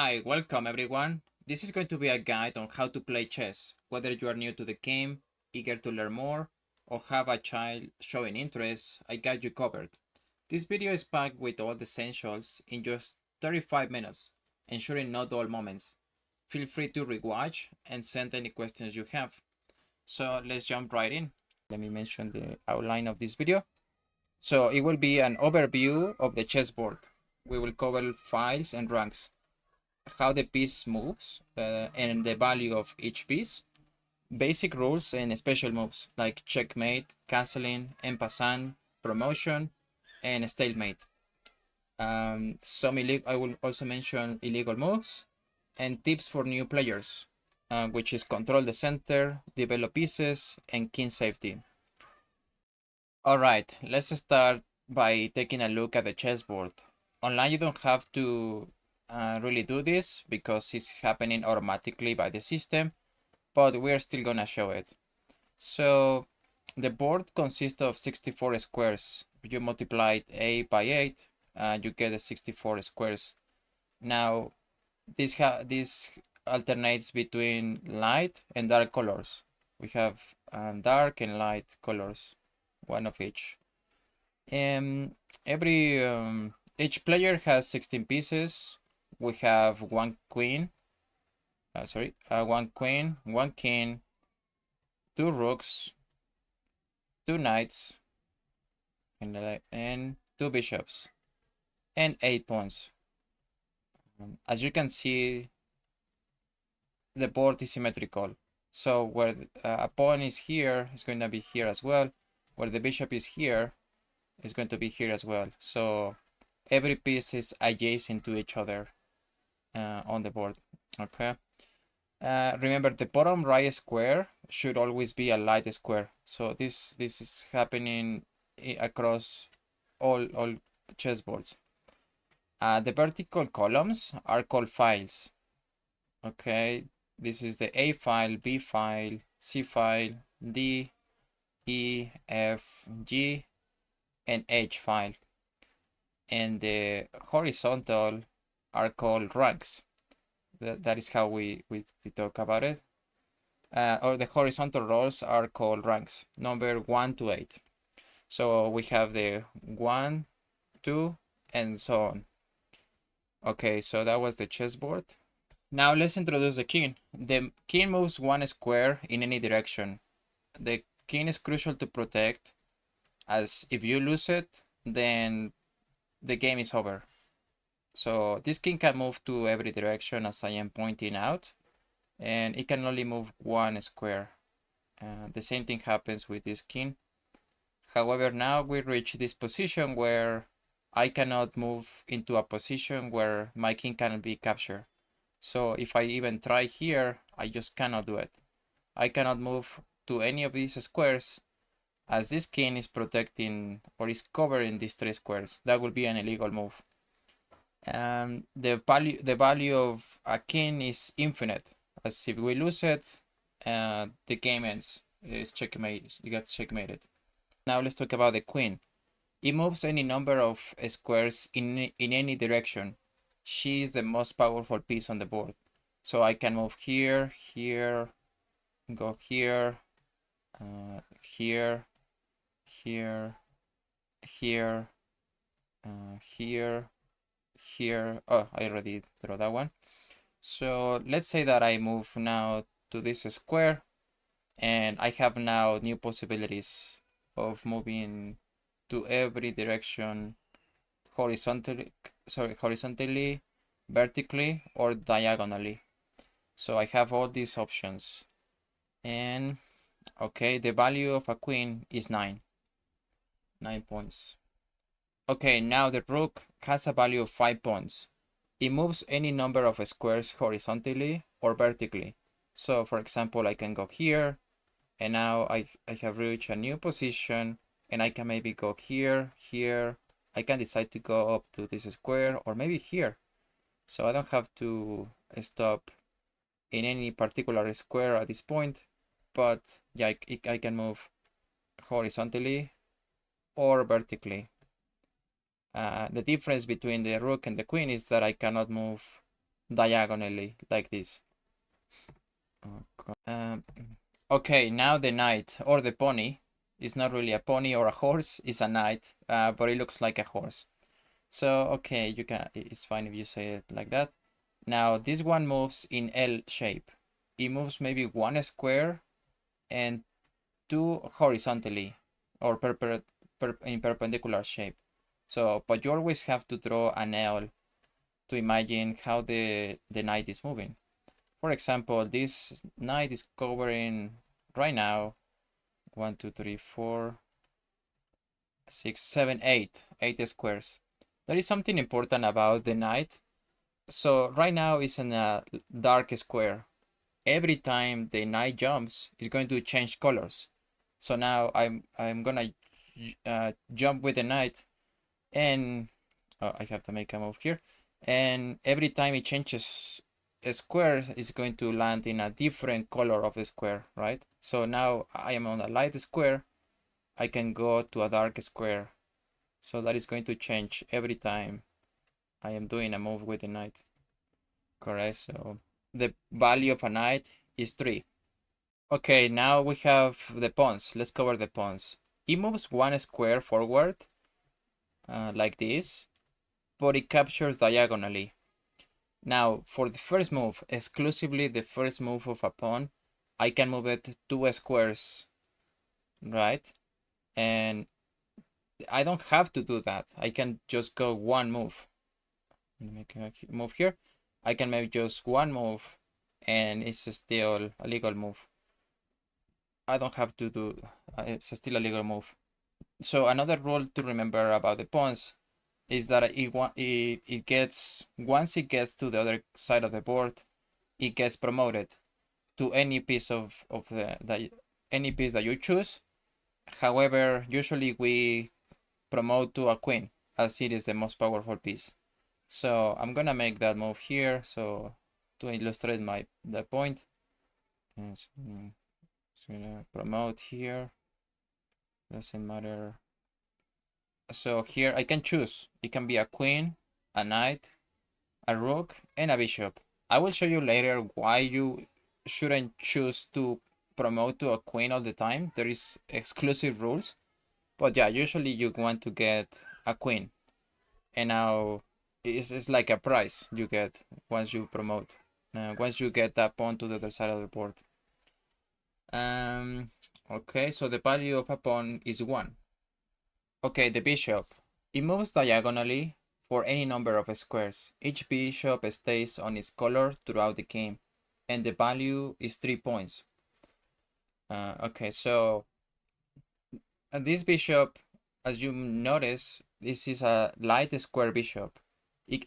Hi, welcome everyone. This is going to be a guide on how to play chess, whether you are new to the game, eager to learn more, or have a child showing interest, I got you covered. This video is packed with all the essentials in just 35 minutes, ensuring no dull moments. Feel free to rewatch and send any questions you have. So let's jump right in. Let me mention the outline of this video. So it will be an overview of the chessboard. We will cover files and ranks, how the piece moves and the value of each piece, basic rules and special moves like checkmate, castling, and passant, promotion, and stalemate. I will also mention illegal moves and tips for new players, which is control the center, develop pieces, and king safety. All right, let's start by taking a look at the chessboard. Online, you don't have to really do this because it's happening automatically by the system, but we're still gonna show it. So the board consists of 64 squares. If you multiply 8 by 8, you get the 64 squares. Now this alternates between light and dark colors. We have dark and light colors, one of each. Each player has 16 pieces. We have one queen, one king, two rooks, two knights, and two bishops, and 8 pawns. As you can see, the board is symmetrical. So where a pawn is here, it's going to be here as well. Where the bishop is here, it's going to be here as well. So every piece is adjacent to each other on the board. Okay. Remember, the bottom right square should always be a light square. So this is happening across all chessboards. The vertical columns are called files. Okay, this is the A file, B file, C file, D, E, F, G, and H file. And the horizontal are called ranks. That is how we talk about it. Or the horizontal rows are called ranks, number 1 to 8. So we have the 1, 2, and so on. Okay, so that was the chessboard. Now let's introduce the king. The king moves one square in any direction. The king is crucial to protect, as if you lose it, then the game is over. So this king can move to every direction, as I am pointing out, and it can only move one square. The same thing happens with this king. However, now we reach this position where I cannot move into a position where my king cannot be captured. So if I even try here, I just cannot do it. I cannot move to any of these squares, as this king is protecting or is covering these 3 squares. That would be an illegal move. The value of a king is infinite, as if we lose it, the game ends. It's checkmate. You get checkmated. Now let's talk about the queen. It moves any number of squares in any direction. She is the most powerful piece on the board. So I can move here, here, go here, here, here, here, here, here. Oh, I already drew that one. So let's say that I move now to this square, and I have now new possibilities of moving to every direction horizontally, vertically, or diagonally. So I have all these options. And okay, the value of a queen is 9 points. Okay, now the rook has a value of 5 points. It moves any number of squares horizontally or vertically. So for example, I can go here, and now I have reached a new position, and I can maybe go here, here. I can decide to go up to this square, or maybe here. So I don't have to stop in any particular square at this point, but yeah, I can move horizontally or vertically. The difference between the rook and the queen is that I cannot move diagonally like this. Okay, now the knight or the pony is not really a pony or a horse, it's a knight, but it looks like a horse. So okay, you can, it's fine if you say it like that. Now this one moves in L shape. It moves maybe one square and two horizontally or in perpendicular shape. So, but you always have to draw an L to imagine how the knight is moving. For example, this knight is covering right now 1, 2, 3, 4, 6, 7, 8 squares. There is something important about the knight. So right now it's in a dark square. Every time the knight jumps, it's going to change colors. So now I'm gonna jump with the knight, and I have to make a move here. And every time it changes a square, it's going to land in a different color of the square, right? So now I am on a light square. I can go to a dark square. So that is going to change every time I am doing a move with the knight. Correct. So the value of a knight is 3. Okay, now we have the pawns. Let's cover the pawns. It moves one square forward, like this, but it captures diagonally. Now, for the first move, exclusively the first move of a pawn, I can move it 2 squares, right? And I don't have to do that. I can just go one move. Make a move here. I can make just one move, and it's still a legal move. I don't have to do, it's still a legal move. So another rule to remember about the pawns is that it gets, once it gets to the other side of the board, it gets promoted to any piece of any piece that you choose. However, usually we promote to a queen as it is the most powerful piece. So I'm gonna make that move here. So to illustrate the point, it's gonna promote here. Doesn't matter. So here I can choose. It can be a queen, a knight, a rook, and a bishop. I will show you later why you shouldn't choose to promote to a queen all the time. There is exclusive rules. But yeah, usually you want to get a queen. And now it's like a prize you get once you promote. Once you get that pawn to the other side of the board. Okay, so the value of a pawn is 1. Okay, the bishop. It moves diagonally for any number of squares. Each bishop stays on its color throughout the game, and the value is 3 points. Okay, so this bishop, as you notice, this is a light square bishop.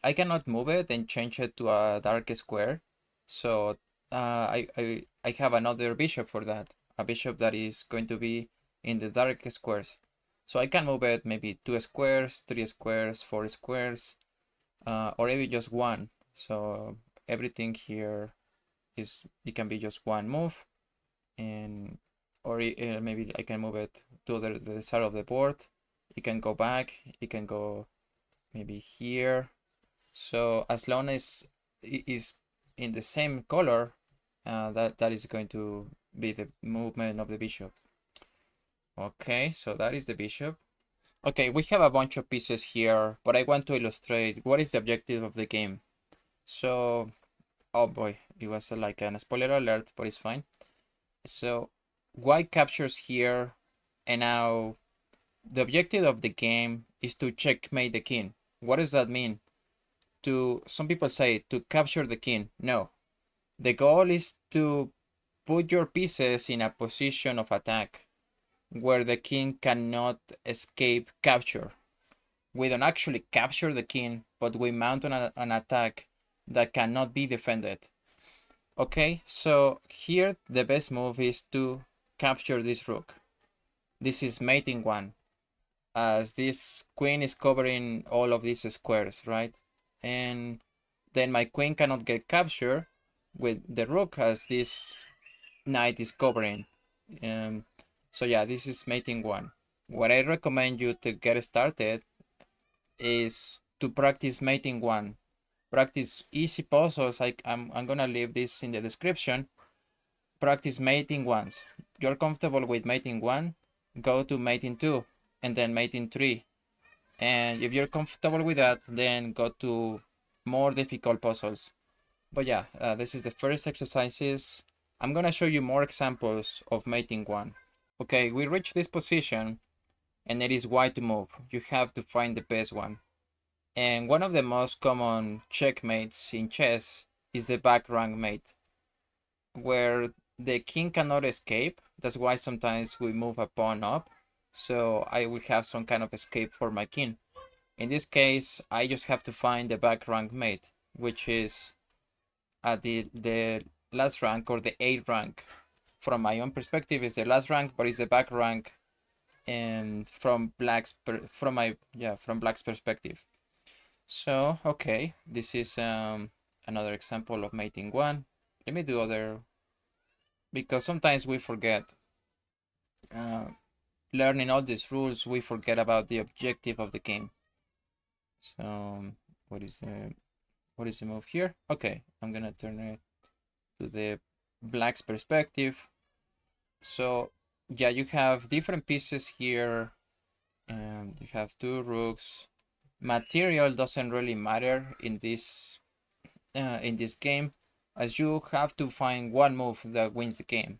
I cannot move it and change it to a dark square, so I have another bishop for that, a bishop that is going to be in the dark squares. So I can move it maybe 2 squares, 3 squares, 4 squares, or maybe just 1. So everything here it can be just one move, and or maybe I can move it to the side of the board. It can go back. It can go maybe here. So as long as it is in the same color, that is going to be the movement of the bishop. Okay, so that is the bishop. Okay, we have a bunch of pieces here, but I want to illustrate what is the objective of the game. So, oh boy, it was like an spoiler alert, but it's fine. So, white captures here, and now the objective of the game is to checkmate the king. What does that mean? Some people say to capture the king. No, the goal is to put your pieces in a position of attack where the king cannot escape capture. We don't actually capture the king, but we mount an attack that cannot be defended. Okay, so here the best move is to capture this rook. This is mating 1, as this queen is covering all of these squares, right? And then my queen cannot get captured with the rook as this knight is covering. So yeah, this is mating 1. What I recommend you to get started is to practice mating 1 practice easy puzzles. I'm gonna leave this in the description. Practice mating once. You're comfortable with mating 1, go to mating 2, and then mating 3. And if you're comfortable with that, then go to more difficult puzzles. But yeah, this is the first exercises. I'm gonna show you more examples of mating 1. Okay, we reach this position, and it is white to move. You have to find the best one. And one of the most common checkmates in chess is the back rank mate, where the king cannot escape. That's why sometimes we move a pawn up, so I will have some kind of escape for my king. In this case, I just have to find the back rank mate, which is at the last rank, or the 8th rank. From my own perspective, is the last rank, but it's the back rank, and from black's perspective. So okay, this is another example of mating 1. Let me do other, because sometimes we forget. Learning all these rules, we forget about the objective of the game. So what is the move here? Okay, I'm gonna turn it to the black's perspective. So yeah, you have different pieces here, and you have 2 rooks. Material doesn't really matter in this game, as you have to find one move that wins the game.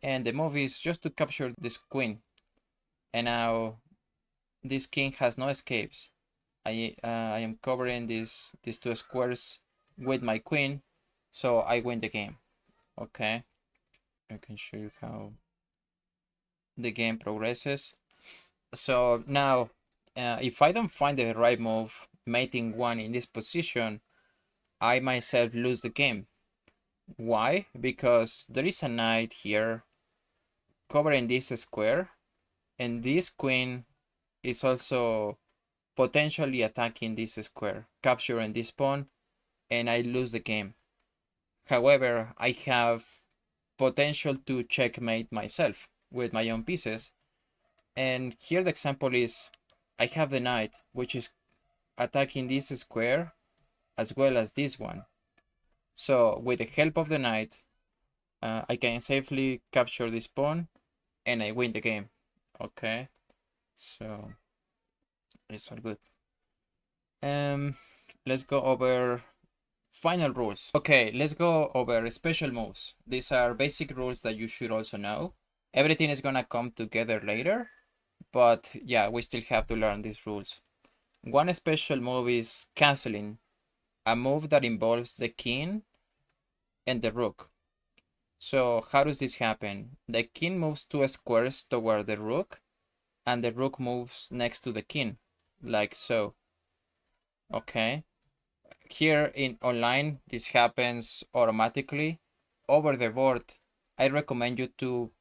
And the move is just to capture this queen. And now this king has no escapes. I am covering these 2 squares with my queen, so I win the game. Okay, I can show you how the game progresses. So now, if I don't find the right move, mating 1 in this position, I myself lose the game. Why? Because there is a knight here covering this square, and this queen is also potentially attacking this square, capturing this pawn, and I lose the game. However, I have potential to checkmate myself with my own pieces. And here the example is, I have the knight, which is attacking this square as well as this one. So with the help of the knight, I can safely capture this pawn and I win the game. Okay, so it's all good. Let's go over final rules. Okay, let's go over special moves. These are basic rules that you should also know. Everything is gonna come together later, but yeah, we still have to learn these rules. One special move is castling, a move that involves the king and the rook. So how does this happen? The king moves 2 squares toward the rook, and the rook moves next to the king, like so. Okay. Here in online, this happens automatically. Over the board, I recommend you to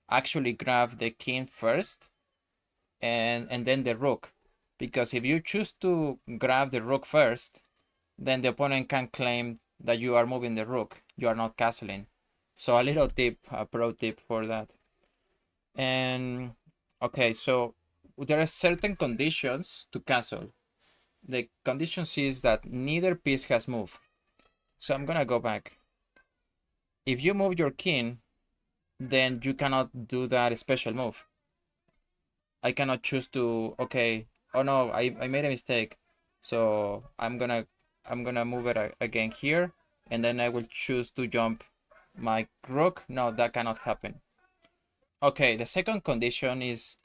actually grab the king first, and then the rook. Because if you choose to grab the rook first, then the opponent can claim that you are moving the rook. You are not castling. So a little tip, a pro tip for that. And okay, so there are certain conditions to castle. The conditions is that neither piece has moved. So I'm gonna go back. If you move your king, then you cannot do that special move. I cannot choose to, okay, oh no, I made a mistake. So I'm gonna move it again here, and then I will choose to jump my rook. No, that cannot happen. Okay, the second condition is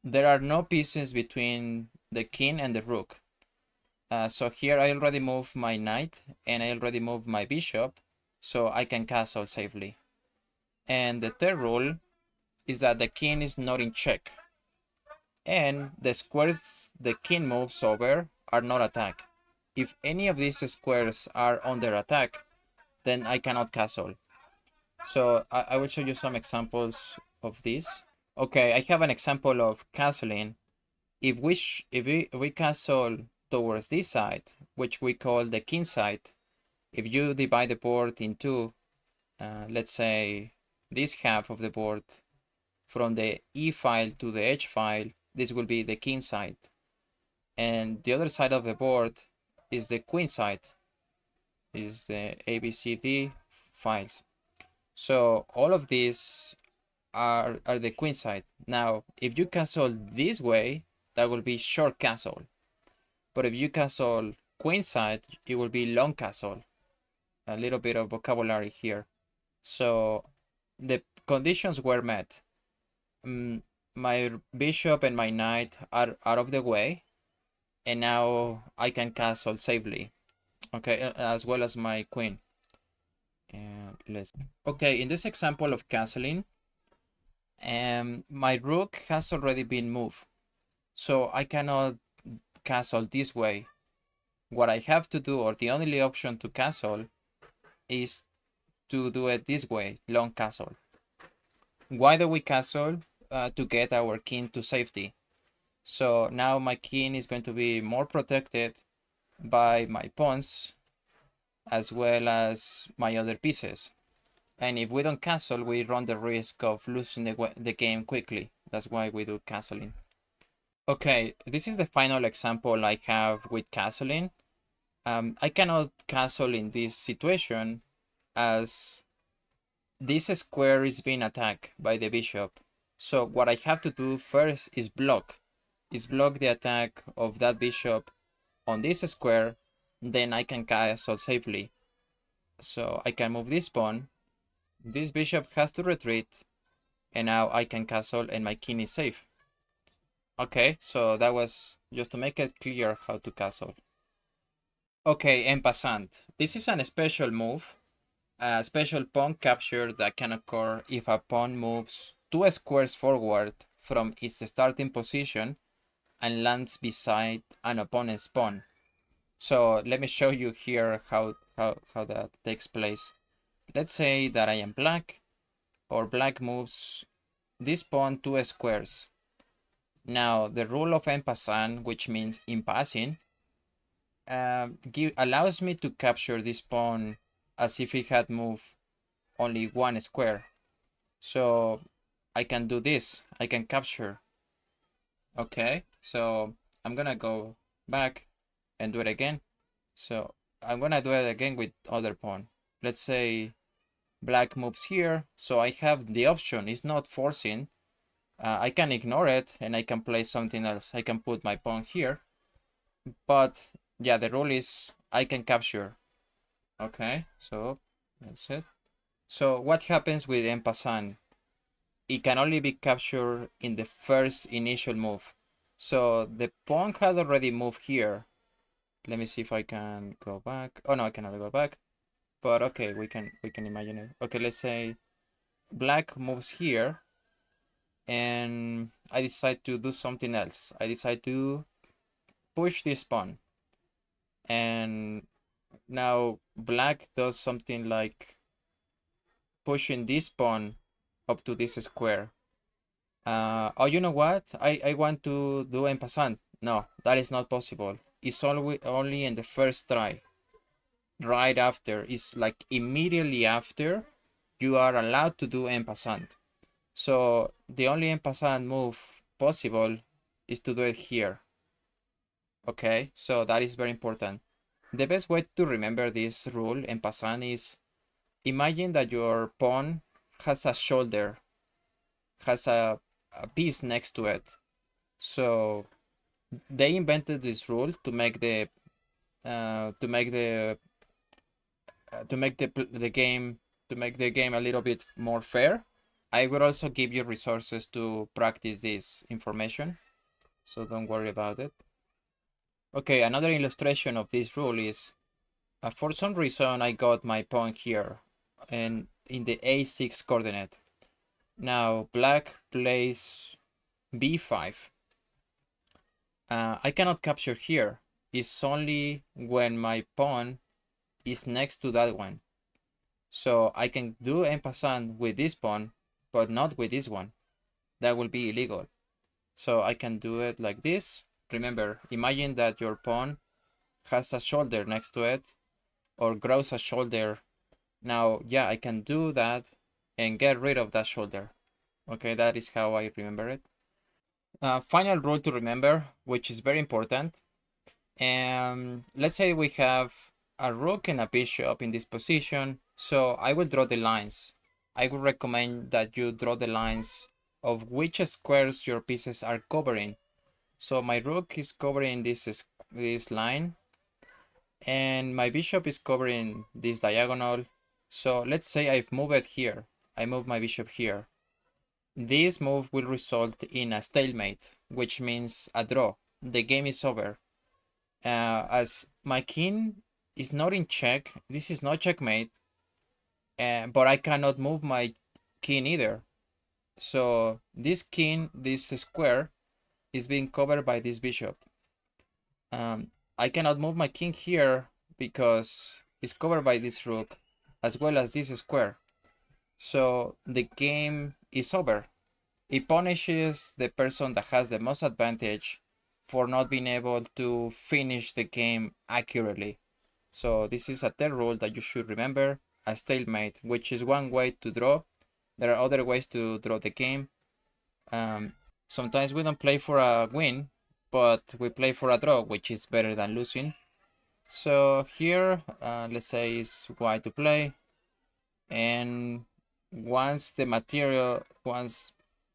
there are no pieces between the king and the rook. So here I already moved my knight and I already moved my bishop, so I can castle safely. And the third rule is that the king is not in check, and the squares the king moves over are not attacked. If any of these squares are under attack, then I cannot castle. So I will show you some examples of this. Okay, I have an example of castling. If we castle towards this side, which we call the king side, if you divide the board in two, let's say this half of the board from the E file to the H file, this will be the king side. And the other side of the board is the queen side, is the ABCD files. So all of these are the queen side. Now, if you castle this way, that will be short castle. But if you castle queen side, it will be long castle. A little bit of vocabulary here. So the conditions were met. My bishop and my knight are out of the way, and now I can castle safely. Okay, as well as my queen. And okay, in this example of castling, my rook has already been moved, so I cannot castle this way. What I have to do, or the only option to castle, is to do it this way, long castle. Why do we castle? To get our king to safety. So now my king is going to be more protected by my pawns as well as my other pieces. And if we don't castle, we run the risk of losing the game quickly. That's why we do castling. Okay, this is the final example I have with castling. I cannot castle in this situation as this square is being attacked by the bishop. So what I have to do first is block the attack of that bishop on this square, then I can castle safely. So I can move this pawn, this bishop has to retreat, and now I can castle and my king is safe. Okay, so that was just to make it clear how to castle. Okay, en passant. This is a special move, a special pawn capture that can occur if a pawn moves 2 squares forward from its starting position and lands beside an opponent's pawn. So let me show you here how that takes place. Let's say that I am black, or black moves this pawn 2 squares. Now the rule of en passant, which means in passing, allows me to capture this pawn as if it had moved only 1 square. So I can do this, I can capture. Okay, so I'm gonna go back and do it again. So I'm gonna do it again with other pawn. Let's say black moves here, so I have the option. It's not forcing. I can ignore it and I can play something else. I can put my pawn here, but yeah, the rule is I can capture. Okay, so that's it. So what happens with en passant? It can only be captured in the first initial move. So the pawn had already moved here. Let me see if I can go back. Oh no, I cannot go back. But okay, we can imagine it. Okay, let's say black moves here and I decide to do something else. I decide to push this pawn. And now black does something like pushing this pawn up to this square. Oh, you know what? I want to do en passant. No, that is not possible. It's only in the first try. Right after, it's like immediately after, you are allowed to do en passant. So the only en passant move possible is to do it here. Okay, so that is very important. The best way to remember this rule en passant is imagine that your pawn has a shoulder, has a piece next to it. So they invented this rule to make the game a little bit more fair. I will also give you resources to practice this information, so don't worry about it. Okay, another illustration of this rule is for some reason I got my pawn here and in the a6 coordinate. Now black plays b5. I cannot capture here. It's only when my pawn is next to that one. So I can do en passant with this pawn, but not with this one. That will be illegal. So I can do it like this. Remember, imagine that your pawn has a shoulder next to it or grows a shoulder. Now, yeah, I can do that and get rid of that shoulder. Okay, that is how I remember it. Final rule to remember, which is very important. And let's say we have a rook and a bishop in this position. So I will draw the lines. I would recommend that you draw the lines of which squares your pieces are covering. So my rook is covering this line, and my bishop is covering this diagonal. So let's say I've moved it here. I move my bishop here. This move will result in a stalemate, which means a draw. The game is over. As my king is not in check, this is not checkmate, but I cannot move my king either. So this king, this square, is being covered by this bishop. I cannot move my king here because it's covered by this rook, as well as this square. So the game is over. It punishes the person that has the most advantage for not being able to finish the game accurately. So this is a third rule that you should remember, a stalemate, which is one way to draw. There are other ways to draw the game. Sometimes we don't play for a win, but we play for a draw, which is better than losing. So here, let's say it's white to play. And once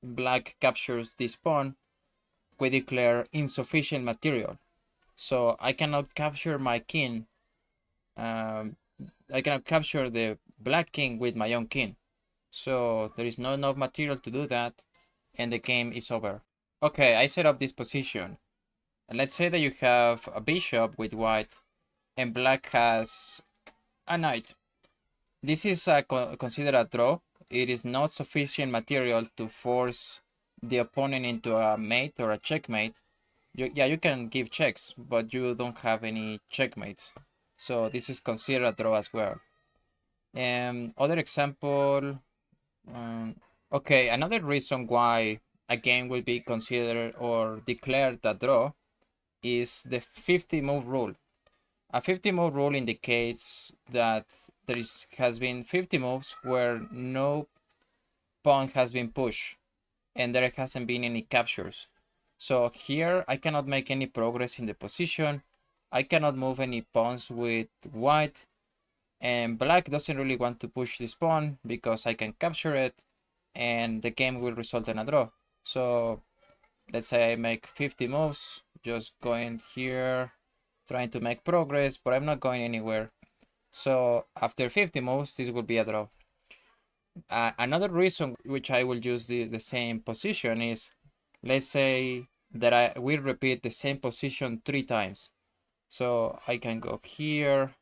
black captures this pawn, we declare insufficient material. So I cannot capture my king. I cannot capture the black king with my own king. So there is not enough material to do that, and the game is over. Okay, I set up this position. And let's say that you have a bishop with white, and black has a knight. This is considered a draw. It is not sufficient material to force the opponent into a mate or a checkmate. You can give checks, but you don't have any checkmates. So this is considered a draw as well. Other example, okay, another reason why a game will be considered or declared a draw is the 50 move rule. A 50 move rule indicates that has been 50 moves where no pawn has been pushed and there hasn't been any captures. So here I cannot make any progress in the position. I cannot move any pawns with white, and black doesn't really want to push this pawn because I can capture it and the game will result in a draw. So let's say I make 50 moves, just going here, trying to make progress, but I'm not going anywhere. So after 50 moves, this will be a draw. Another reason which I will use the same position is, let's say that I will repeat the same position 3 times. So I can go here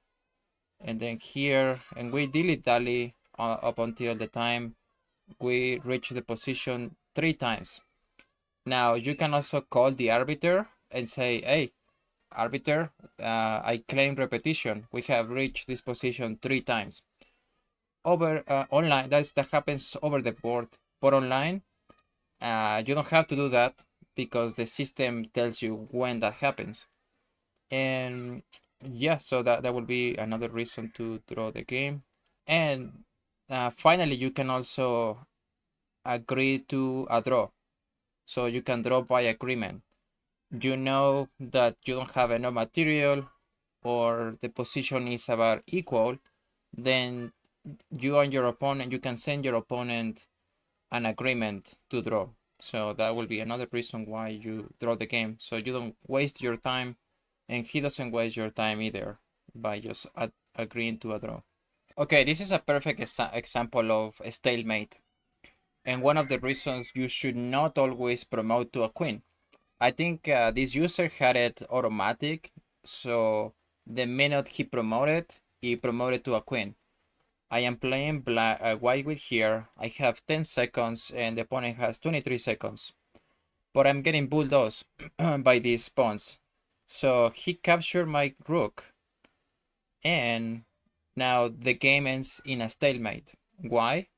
and then here, and we dilly-dally up until the time we reach the position 3 times. Now you can also call the arbiter and say, hey, arbiter, I claim repetition. We have reached this position 3 times. Over online, that happens over the board, but online, you don't have to do that because the system tells you when that happens. And yeah, so that will be another reason to draw the game. And finally, you can also agree to a draw. So you can draw by agreement. You know that you don't have enough material or the position is about equal, then you and your opponent, you can send your opponent an agreement to draw. So that will be another reason why you draw the game. So you don't waste your time and he doesn't waste your time either by just agreeing to a draw. Okay, this is a perfect example of a stalemate. And one of the reasons you should not always promote to a queen. I think this user had it automatic. So the minute he promoted to a queen. I am playing white with here. I have 10 seconds and the opponent has 23 seconds. But I'm getting bulldozed by these pawns. So he captured my rook. And now the game ends in a stalemate. Why?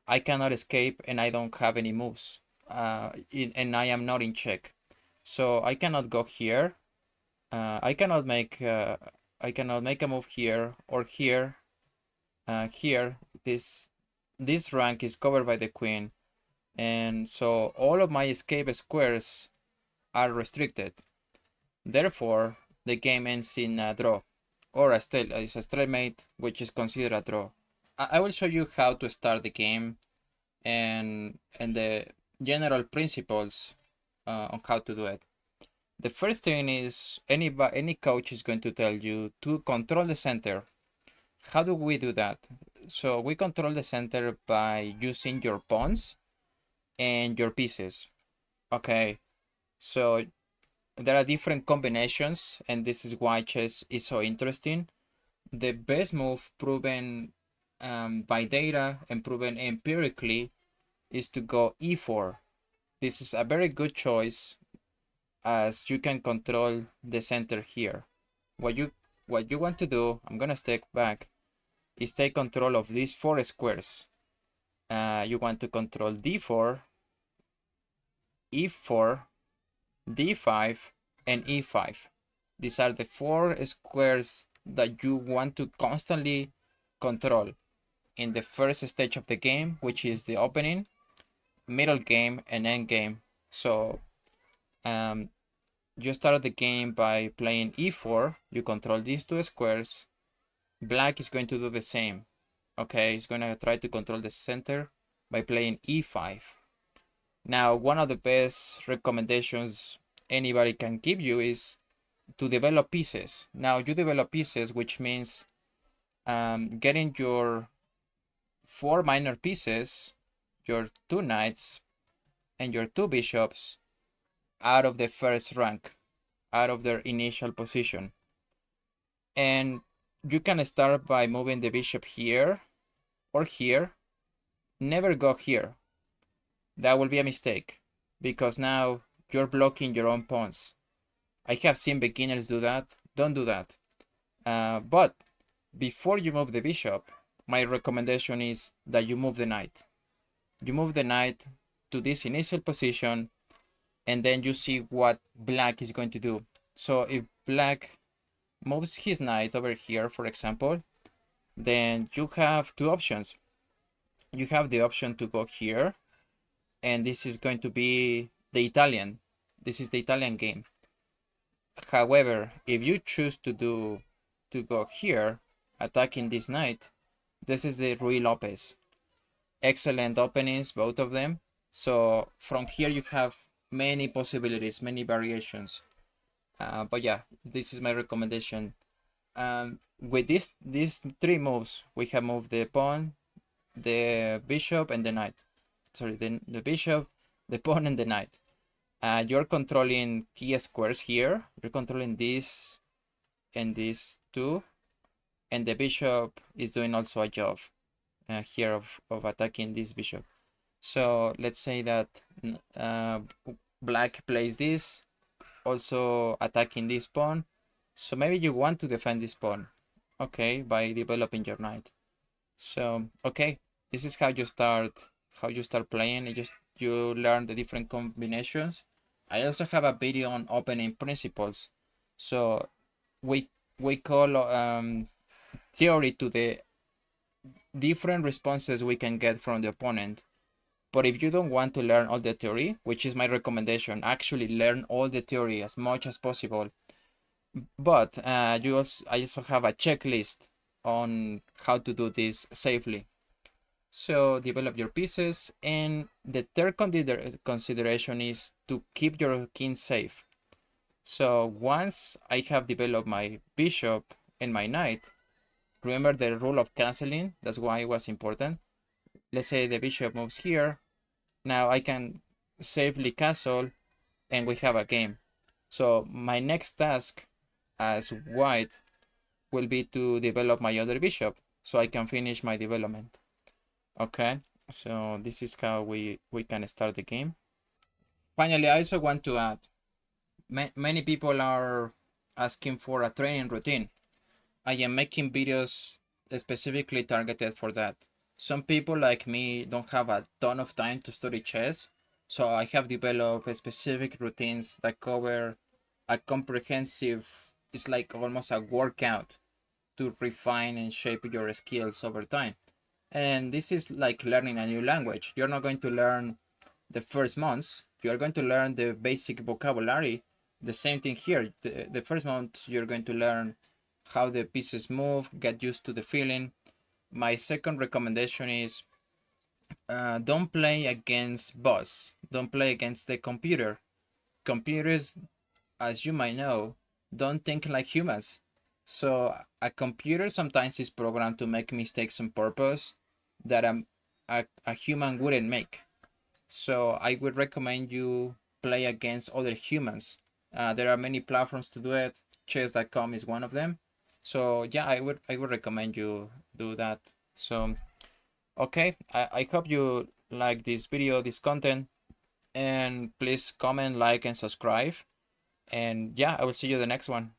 I cannot escape and I don't have any moves. And I am not in check. So I cannot go here. I cannot make a move here or here. Here, this rank is covered by the queen, and so all of my escape squares are restricted. Therefore, the game ends in a draw, or it's a stalemate, which is considered a draw. I will show you how to start the game and the general principles on how to do it. The first thing is any coach is going to tell you to control the center. How do we do that? So we control the center by using your pawns and your pieces. Okay, so there are different combinations, and this is why chess is so interesting. The best move proven by data and proven empirically is to go e4. This is a very good choice as you can control the center here. What you want to do, I'm gonna step back, is take control of these 4 squares. You want to control d4, e4, d5, and e5. These are the 4 squares that you want to constantly control in the first stage of the game, which is the opening, middle game, and end game. So you start the game by playing e4. You control these 2 squares. Black is going to do the same. Okay, he's going to try to control the center by playing e5. Now, one of the best recommendations anybody can give you is to develop pieces. Now, you develop pieces, which means getting your 4 minor pieces, your 2 knights, and your 2 bishops out of the first rank, out of their initial position. And you can start by moving the bishop here or here. Never go here. That will be a mistake because now you're blocking your own pawns. I have seen beginners do that. Don't do that. But before you move the bishop, my recommendation is that you move the knight. You move the knight to this initial position, and then you see what black is going to do. So if black moves his knight over here, for example, then you have 2 options. You have the option to go here, and this is going to be the Italian. This is the Italian game. However, if you choose to go here, attacking this knight, this is the Ruy Lopez. Excellent openings, both of them. So from here you have many possibilities, many variations. But yeah, this is my recommendation. With these 3 moves, we have moved the pawn, the bishop, and the knight. Sorry, the bishop, the pawn, and the knight. You're controlling key squares here. You're controlling this and these 2, and the bishop is doing also a job here of attacking this bishop. So let's say that black plays this, also attacking this pawn. So maybe you want to defend this pawn, okay, by developing your knight. So okay, this is how you start playing. You learn the different combinations. I also have a video on opening principles. So we call theory to the different responses we can get from the opponent. But if you don't want to learn all the theory, which is my recommendation, actually learn all the theory as much as possible. But I also have a checklist on how to do this safely. So develop your pieces, and the third consideration is to keep your king safe. So once I have developed my bishop and my knight, remember the rule of canceling. That's why it was important. Let's say the bishop moves here. Now I can safely castle, and we have a game. So my next task as white will be to develop my other bishop so I can finish my development. Okay, so this is how we can start the game. Finally, I also want to add, many people are asking for a training routine. I am making videos specifically targeted for that. Some people like me don't have a ton of time to study chess, so I have developed specific routines that cover a comprehensive, it's like almost a workout to refine and shape your skills over time. And this is like learning a new language. You're not going to learn the first months. You're going to learn the basic vocabulary, the same thing here. The first month you're going to learn how the pieces move, get used to the feeling. My second recommendation is don't play against boss. Don't play against the computer. Computers, as you might know, don't think like humans. So a computer sometimes is programmed to make mistakes on purpose that a human wouldn't make. So I would recommend you play against other humans. There are many platforms to do it. Chess.com is one of them. So yeah, I would recommend you do that. So okay, I hope you like this video, this content, and please comment, like, and subscribe. And yeah, I will see you the next one.